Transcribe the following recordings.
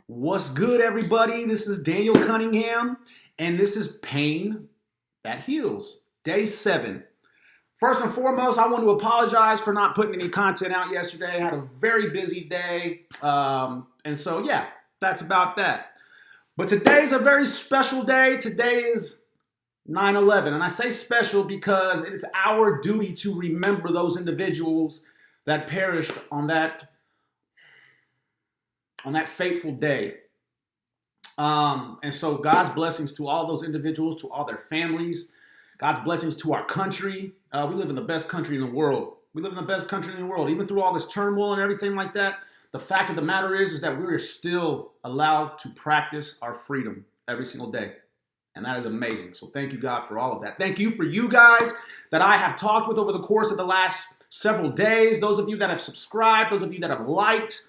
What's good, everybody? This is Daniel Cunningham, and this is Pain That Heals, day 7. First and foremost, I want to apologize for not putting any content out yesterday. I had a very busy day, and so yeah, that's about that. But today's a very special day. Today is 9/11, and I say special because it's our duty to remember those individuals that perished on that fateful day. And so God's blessings to all those individuals, to all their families. God's blessings to our country. We live in the best country in the world. We live in the best country in the world. Even through all this turmoil and everything like that, the fact of the matter is that we are still allowed to practice our freedom every single day. And that is amazing. So thank you, God, for all of that. Thank you for you guys that I have talked with over the course of the last several days. Those of you that have subscribed, those of you that have liked.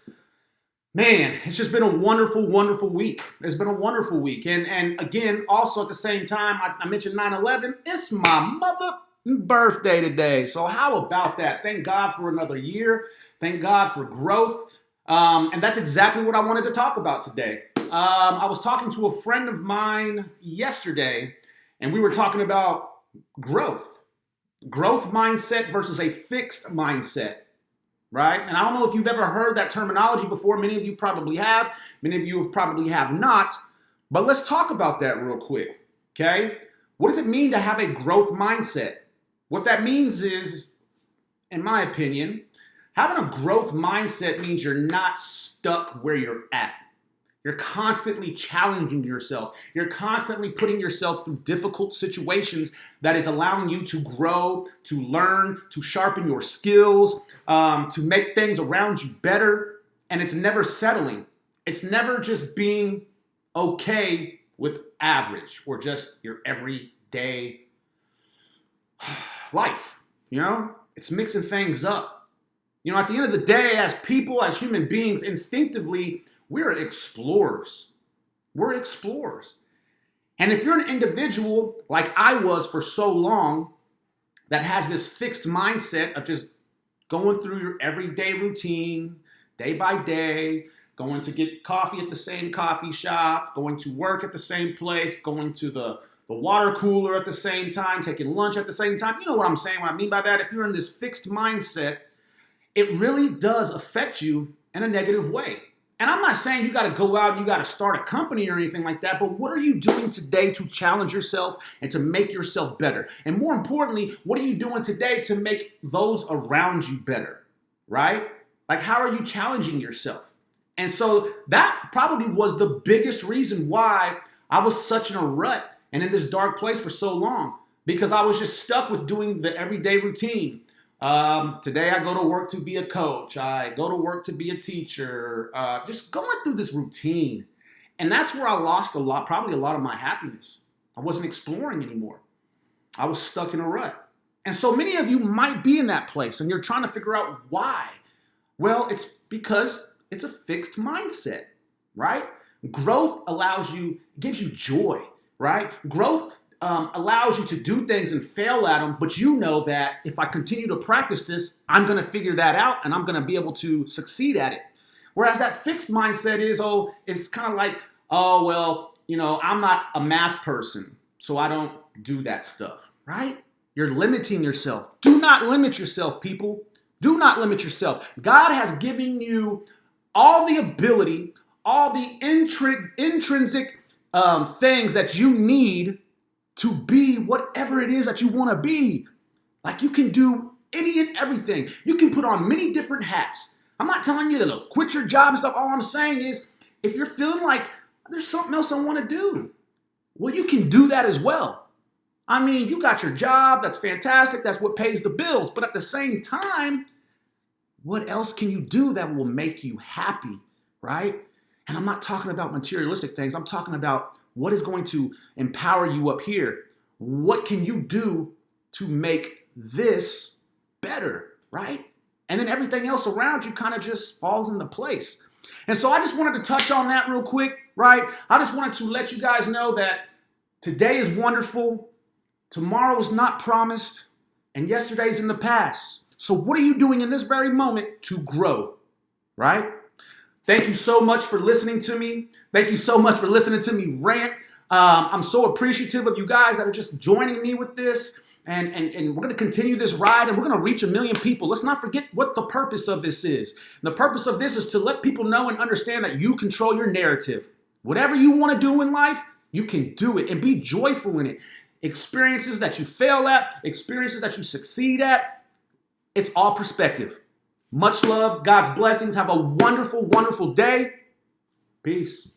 Man, it's just been a wonderful, wonderful week. It's been a wonderful week. And again, also at the same time, I mentioned 9/11. It's my mother birthday today. So how about that? Thank God for another year. Thank God for growth. And that's exactly what I wanted to talk about today. I was talking to a friend of mine yesterday, and we were talking about growth. Growth mindset versus a fixed mindset. Right? And I don't know if you've ever heard that terminology before. Many of you probably have. Many of you probably have not. But let's talk about that real quick. Okay? What does it mean to have a growth mindset? What that means is, in my opinion, having a growth mindset means you're not stuck where you're at. You're constantly challenging yourself. You're constantly putting yourself through difficult situations that is allowing you to grow, to learn, to sharpen your skills, to make things around you better. And it's never settling. It's never just being okay with average or just your everyday life. It's mixing things up. At the end of the day, as people, as human beings, instinctively, we're explorers. We're explorers. And if you're an individual like I was for so long that has this fixed mindset of just going through your everyday routine, day by day, going to get coffee at the same coffee shop, going to work at the same place, going to the water cooler at the same time, taking lunch at the same time. You know what I'm saying, what I mean by that? If you're in this fixed mindset, it really does affect you in a negative way. And I'm not saying you got to go out and you got to start a company or anything like that, but what are you doing today to challenge yourself and to make yourself better? And more importantly, what are you doing today to make those around you better, right? Like, how are you challenging yourself? And so that probably was the biggest reason why I was such in a rut and in this dark place for so long, because I was just stuck with doing the everyday routine. Today I go to work to be a coach. I go to work to be a teacher. Just going through this routine. And that's where I lost probably a lot of my happiness. I wasn't exploring anymore. I was stuck in a rut. And so many of you might be in that place and you're trying to figure out why. Well, it's because it's a fixed mindset, right? Growth gives you joy, right? Growth allows you to do things and fail at them, but you know that if I continue to practice this, I'm going to figure that out and I'm going to be able to succeed at it. Whereas that fixed mindset it's kind of like, I'm not a math person, so I don't do that stuff, right? You're limiting yourself. Do not limit yourself, people. Do not limit yourself. God has given you all the ability, all the intrinsic things that you need to be whatever it is that you want to be. Like, you can do any and everything. You can put on many different hats. I'm not telling you to quit your job and stuff. All I'm saying is, if you're feeling like there's something else I want to do, well, you can do that as well. I mean, you got your job. That's fantastic. That's what pays the bills. But at the same time, what else can you do that will make you happy, right? And I'm not talking about materialistic things. I'm talking about what is going to empower you up here? What can you do to make this better, right? And then everything else around you kind of just falls into place. And so I just wanted to touch on that real quick, right? I just wanted to let you guys know that today is wonderful, tomorrow is not promised, and yesterday's in the past. So what are you doing in this very moment to grow, right? Thank you so much for listening to me. Thank you so much for listening to me rant. I'm so appreciative of you guys that are just joining me with this. And we're going to continue this ride and we're going to reach 1 million people. Let's not forget what the purpose of this is. And the purpose of this is to let people know and understand that you control your narrative. Whatever you want to do in life, you can do it and be joyful in it. Experiences that you fail at, experiences that you succeed at, it's all perspective. Much love, God's blessings. Have a wonderful, wonderful day. Peace.